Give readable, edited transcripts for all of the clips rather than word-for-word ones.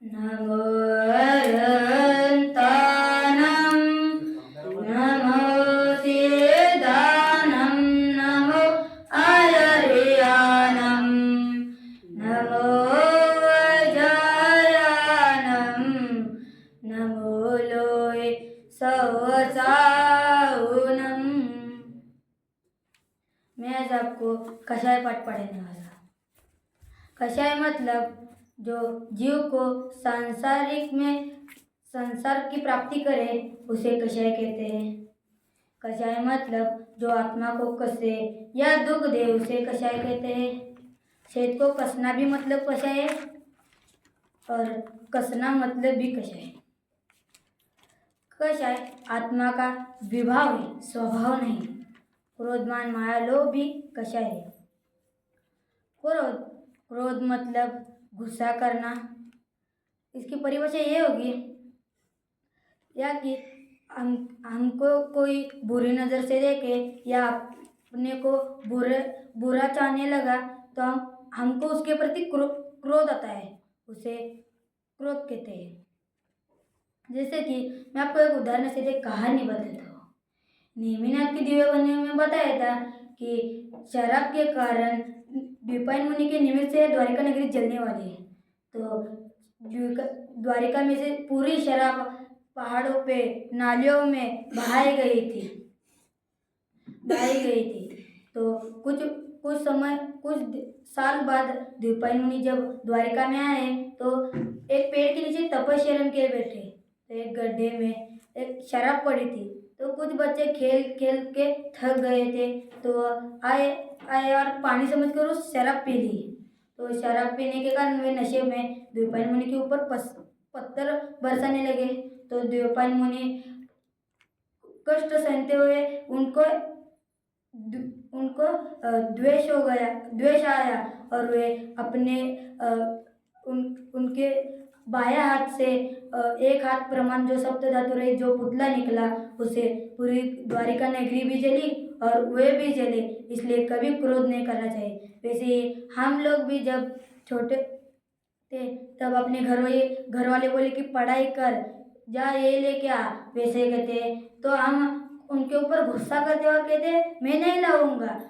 नमो अनन्तानं नमो सिद्धानं नमो आयर्यानं नमो अजयानं नमो लोय सवसाउनं। मैं आज आपको कषाय पाठ पढ़ाने वाला। कषाय मतलब जो जीव को संसार की प्राप्ति करे उसे कषाय कहते हैं। कषाय मतलब जो आत्मा को कसे या दुख दे उसे कषाय कहते हैं। शेत को कसना भी मतलब कषाय है और कसना मतलब भी कषाय है। कषाय आत्मा का विभाव है, स्वभाव नहीं। क्रोध मान माया लोभ भी कषाय है। क्रोध मतलब गुस्सा करना। इसकी परिभाषा ये होगी या कि हमको कोई बुरी नज़र से देखे या अपने को बुरा चाहने लगा तो हमको उसके प्रति क्रोध आता है, उसे क्रोध कहते हैं। जैसे कि मैं आपको एक उदाहरण से एक कहानी बताता हूँ। नेमिनाथ की दिव्यवाणी में बताया था कि शराब के कारण द्विपायन मुनि के निमित्त से द्वारिका नगरी जलने वाली है। तो द्वारिका में से पूरी शराब पहाड़ों पे नालियों में बहाई गई थी। तो कुछ साल बाद द्विपायन मुनि जब द्वारिका में आए तो एक पेड़ के नीचे तपस्या के बैठे। तो एक गड्ढे में एक शराब पड़ी थी। तो कुछ बच्चे खेल खेल के थक गए थे तो आए और पानी समझकर उस शराब पी ली। तो शराब पीने के कारण वे नशे में द्विपायन मुनि के ऊपर पत्थर बरसाने लगे। तो द्विपायन मुनि कष्ट सहते हुए उनको द्वेष आया और वे अपने उनके बाया हाथ से एक हाथ प्रमाण जो सप्त धातु रहे जो पुतला निकला उसे पूरी द्वारिका नगरी भी जली और वे भी जले। इसलिए कभी क्रोध नहीं करना चाहिए। वैसे ही हम लोग भी जब छोटे थे तब अपने घर वाले बोले कि पढ़ाई कर, जा ये लेके आ, वैसे कहते तो हम उनके ऊपर गुस्सा करते और कहते मैं नहीं लाऊंगा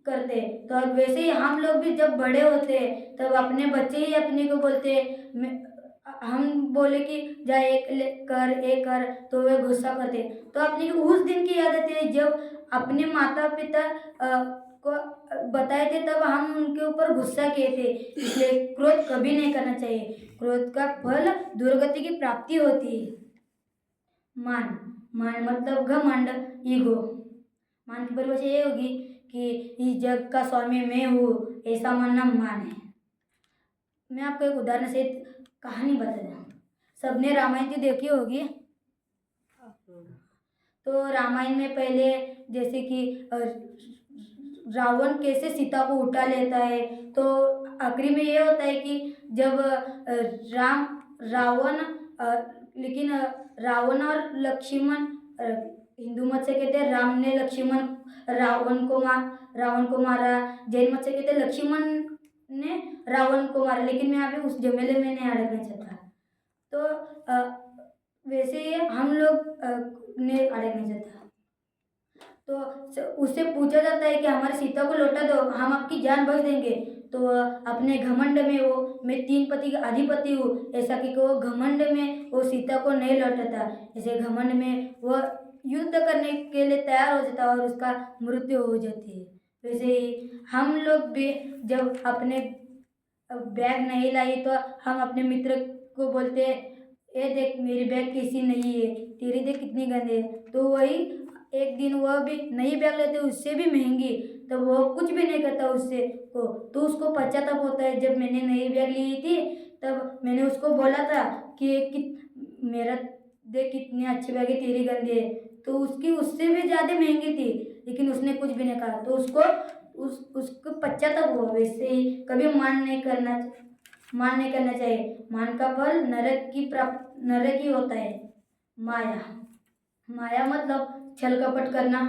करते। तो अब वैसे ही हम लोग भी जब बड़े होते तब अपने बच्चे ही अपने को बोलते हम बोले कि जा एक कर तो वे गुस्सा करते। तो अपनी उस दिन की याद आती है जब अपने माता पिता को बताए थे तब हम उनके ऊपर गुस्सा किए थे। इसलिए क्रोध कभी नहीं करना चाहिए। क्रोध का फल दुर्गति की प्राप्ति होती है। मान मतलब घमंड, ईगो। मान की परिभाषा ये होगी कि इस जग का स्वामी मैं हूँ, ऐसा मानना मान है। मैं आपको एक उदाहरण से कहानी बताता हूँ। सबने रामायण की देखी होगी। तो रामायण में पहले जैसे कि रावण कैसे सीता को उठा लेता है। तो आखिरी में ये होता है कि जब रावण और लक्ष्मण, हिंदू मत से कहते हैं राम ने रावण को मारा। जैन मत से कहते हैं लक्ष्मण ने रावण को मारा। लेकिन मैं अभी उस झमेले में नहीं अड़कना चाहता। तो वैसे ही हम लोग ने अड़कना चाहता। तो उससे पूछा जाता है कि हमारी सीता को लौटा दो, हम आपकी जान बख्श देंगे। तो अपने घमंड में वो मैं 3 पति का अधिपति हूँ ऐसा कि वो घमंड में वो सीता को नहीं लौटाता। ऐसे घमंड में वो युद्ध करने के लिए तैयार हो जाता और उसका मृत्यु हो जाती है। वैसे ही हम लोग भी जब अपने बैग नहीं लाई तो हम अपने मित्र को बोलते हैं ये देख मेरी बैग कैसी नहीं है, तेरी देख कितनी गंदी है। तो वही एक दिन वह भी नई बैग लेते उससे भी महंगी, तो वो कुछ भी नहीं करता उससे को। तो उसको पश्चाताप होता है जब मैंने नई बैग ली थी तब मैंने उसको बोला था कि मेरा देख कितनी अच्छी बैग है, तेरी गंदी है। तो उसकी उससे भी ज़्यादा महंगी थी लेकिन उसने कुछ भी नहीं कहा। तो उसको पश्चाताप हुआ। वैसे ही कभी मान नहीं करना चाहिए। मान का फल नरक ही होता है। माया मतलब छल कपट करना।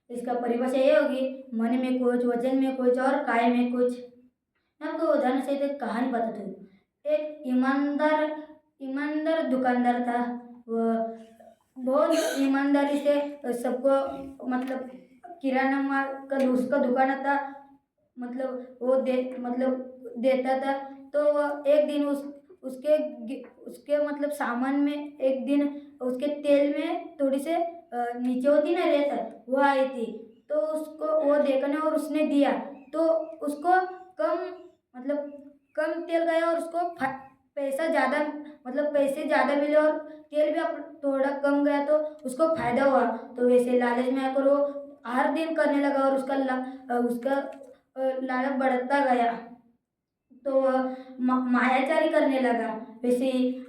इसका परिभाषा ये होगी मन में कुछ, वचन में कुछ और काय में कुछ। मैं आपको उदाहरण से एक कहानी बताती हूँ। एक ईमानदार ईमानदार दुकानदार था। वह बहुत ईमानदारी से सबको मतलब किराना माल का उसका दुकान था। मतलब वो देता था। तो वह एक दिन उसके मतलब सामान में एक दिन उसके तेल में थोड़ी से नीचे होती ना रेत, वो आई थी। तो उसको वो देखने और उसने दिया तो उसको कम मतलब कम तेल गया और उसको पैसा ज़्यादा मतलब पैसे ज़्यादा मिले और तेल भी थोड़ा कम गया तो उसको फायदा हुआ। तो वैसे लालच में आकर वो हर दिन करने लगा और उसका लालच बढ़ता गया। तो वह मायाचारी करने लगा। वैसे ही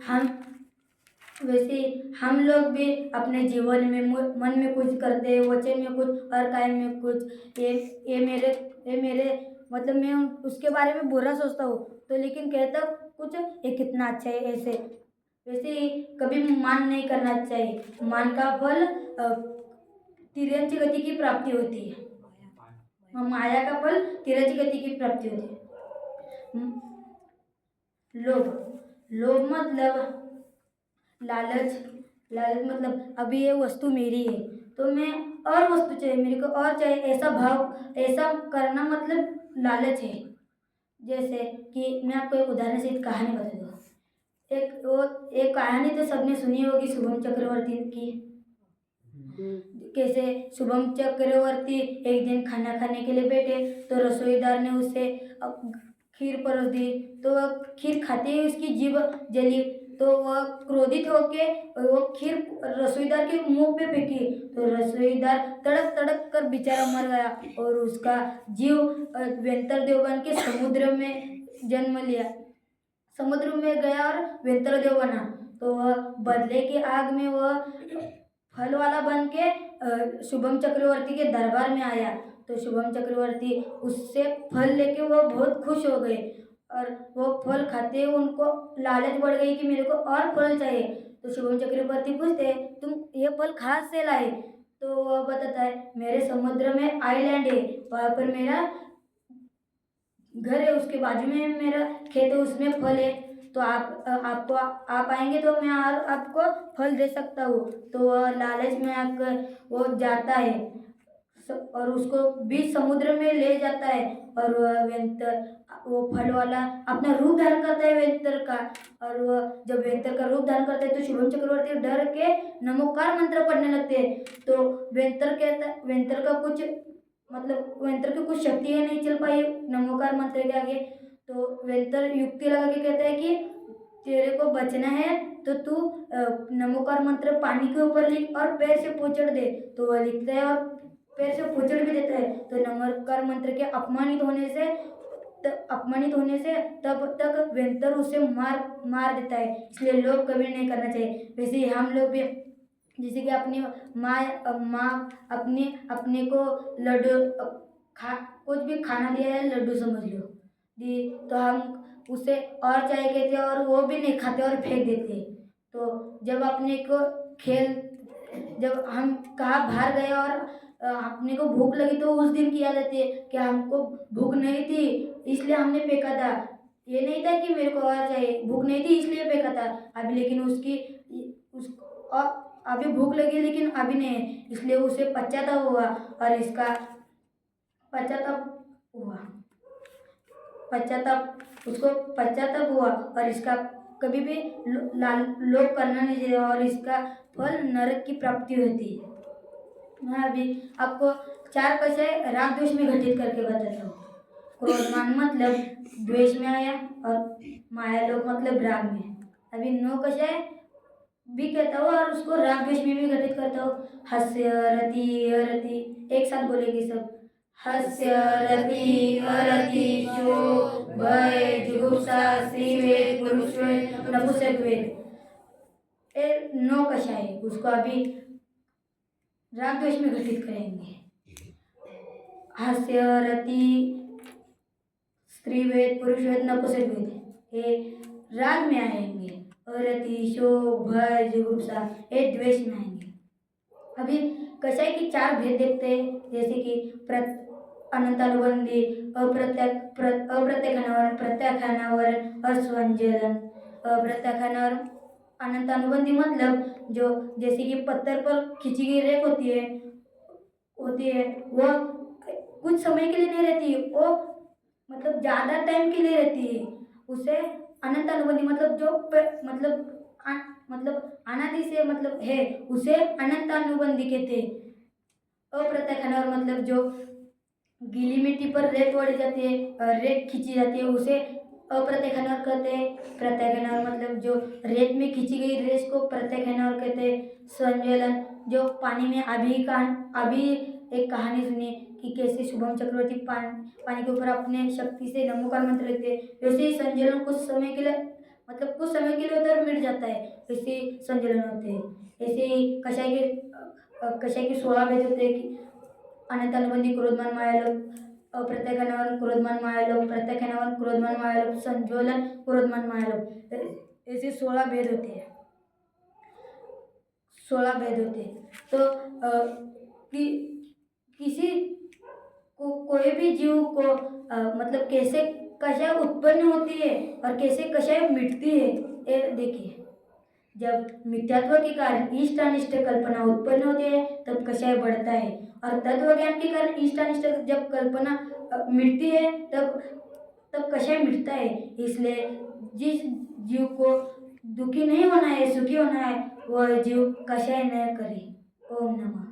हम लोग भी अपने जीवन में मन में कुछ करते हैं, वचन में कुछ और कायम में कुछ। ये मेरे मतलब मैं उसके बारे में बुरा सोचता हूँ तो लेकिन कहता कुछ ये कितना अच्छा है ऐसे। वैसे ही कभी मान नहीं करना चाहिए। मान का फल तिरछी गति की प्राप्ति होती है। माया का फल तिरछी गति की प्राप्ति होती है। लोभ लोभ मतलब लालच मतलब अभी ये वस्तु मेरी है तो मैं और वस्तु चाहिए, मेरे को और चाहिए, ऐसा भाव ऐसा करना मतलब लालच है। जैसे कि मैं आपको एक उदाहरण से एक कहानी बता दूँ। एक कहानी तो सबने सुनी होगी शुभम चक्रवर्ती की। कैसे शुभम चक्रवर्ती एक दिन खाना खाने के लिए बैठे तो रसोईदार ने उसे खीर परोस दी। तो वह खीर खाते ही उसकी जीभ जली। तो वह क्रोधित होके वो खीर रसोईदार के मुंह पे फेंकी। तो रसोईदार तड़क तड़क कर बेचारा मर गया और उसका जीव वेंतर देव बन के समुद्र में जन्म लिया, समुद्र में गया और वेंतर देव बना। तो वह बदले की आग में वह फल वाला बन के शुभम चक्रवर्ती के दरबार में आया। तो शुभम चक्रवर्ती उससे फल लेके वो बहुत खुश हो गए और वो फल खाते ही उनको लालच बढ़ गई कि मेरे को और फल चाहिए। तो शुभम चक्रवर्ती पूछते तुम ये फल कहाँ से लाए? तो वह बताता है मेरे समुद्र में आइलैंड है, वहाँ पर मेरा घर है, उसके बाजू में मेरा खेत है, उसमें फल है। तो आप आएंगे तो मैं आपको फल दे सकता हूँ। तो वह लालच में आकर वो जाता है और उसको बीच समुद्र में ले जाता है और वो फल वाला अपना रूप धारण करता है वेंतर का। और वह जब वेंतर का रूप धारण करता है तो शुभम चक्रवर्ती डर के नमोकार मंत्र पढ़ने लगते हैं। तो वेंतर का कुछ मतलब वेंतर की कुछ शक्ति नहीं चल पाई नमोकार मंत्र के आगे। तो वेंतर युक्ति लगा के कहता है कि तेरे को बचना है तो तू नमोकार मंत्र पानी के ऊपर लिख और पैर से पोंछड़ दे। तो वह लिखता है और पैर से पोंछड़ भी देता है। तो नमोकार मंत्र के अपमानित होने से तब तक वेंतर उसे मार देता है। इसलिए लोभ कभी नहीं करना चाहिए। वैसे ही हम लोग भी जैसे कि अपनी माँ अपने को लड्डू कुछ भी खाना दिया है लड्डू समझ लो दी तो हम उसे और चाहिए कहते और वो भी नहीं खाते और फेंक देते। तो जब हम कहाँ बाहर गए और अपने को भूख लगी तो उस दिन की याद आती है कि हमको भूख नहीं थी इसलिए हमने फेंका था। ये नहीं था कि मेरे को और चाहिए, भूख नहीं थी इसलिए फेंका था। अभी लेकिन और अभी भूख लगी लेकिन अभी नहीं है, इसलिए उसे पश्चाताप हुआ और इसका पश्चाताप हुआ और इसका कभी भी लोभ करना नहीं चाहिए और इसका फल नरक की प्राप्ति होती है। मैं अभी आपको 4 कषाय राग द्वेष में घटित करके बताता हूँ। क्रोधमान मतलब द्वेष में आया और माया लोभ मतलब राग में। अभी 9 कषाय भी कहता हूँ और उसको राग द्वेष में भी घटित करता हूँ। हस्य रति अरति, एक साथ बोलेंगे सब। हस्य रति अरति शोक भय जुगुप्सा स्त्रीवेद पुरुषवेद नपुंसकवेद, ये 9 कषाय उसको अभी राग द्वेष में घटित करेंगे। हास्य रति स्त्रीवेद पुरुषवेद नपुंसकवेद ये राग में आएंगे और रति शोक भय जुगुप्सा ये द्वेष में आएंगे। अभी कषाय की 4 भेद देखते हैं जैसे कि अनंतानुबंधी, अप्रत्याख्यानावरण, प्रत्याख्यानावरण और स्वंजलन। प्रत्याख्यान और अनंत अनुबंधी मतलब जो जैसे कि पत्थर पर खींची गई रेख होती है वह कुछ समय के लिए नहीं रहती, वो मतलब ज़्यादा टाइम के लिए रहती है। उसे अनंत अनुबंधी मतलब मतलब अनादि से मतलब है, उसे अनंत अनुबंधी कहते हैं। अप्रत्याख्यान और मतलब जो गीली मिट्टी पर रेत ओढ़ी जाती है, रेत खींची जाती है, उसे अप्रत्याख्यान कहते हैं। प्रत्याख्यान मतलब जो रेत में खींची गई रेत को प्रत्याख्यान कहते हैं। संज्वलन जो पानी में अभी एक कहानी सुनी कि कैसे शुभम चक्रवर्ती पानी के ऊपर अपने शक्ति से नमोकार मंत्र लिखते हैं, वैसे ही संज्वलन कुछ समय के लिए मतलब कुछ समय के लिए उधर मिट जाता है, वैसे ही संज्वलन होते हैं। ऐसे ही कषाय के 16 भेद होते हैं कि अनंत अनुबंधी क्रोधमान मायालोक, अप्रत्याख्यानावर क्रोधमान मायालोक, प्रत्याख्यानावर क्रोधमान मायालोक, संज्वलन क्रोधमान मायालोक, ऐसे 16 भेद होते हैं। 16 भेद होते हैं। तो कि किसी को कोई भी जीव को मतलब कैसे कषाय उत्पन्न होती है और कैसे कषाय मिटती है, ये देखिए। जब मिथ्यात्व के कारण इष्ट अनिष्ट कल्पना उत्पन्न होती है तब कषाय बढ़ता है, और तत्व ज्ञान के कारण इष्ट अनिष्ट जब कल्पना मिटती है तब तब कषाय मिटता है। इसलिए जिस जीव को दुखी नहीं होना है, सुखी होना है, वह जीव कषाय न करे। ओम नमः।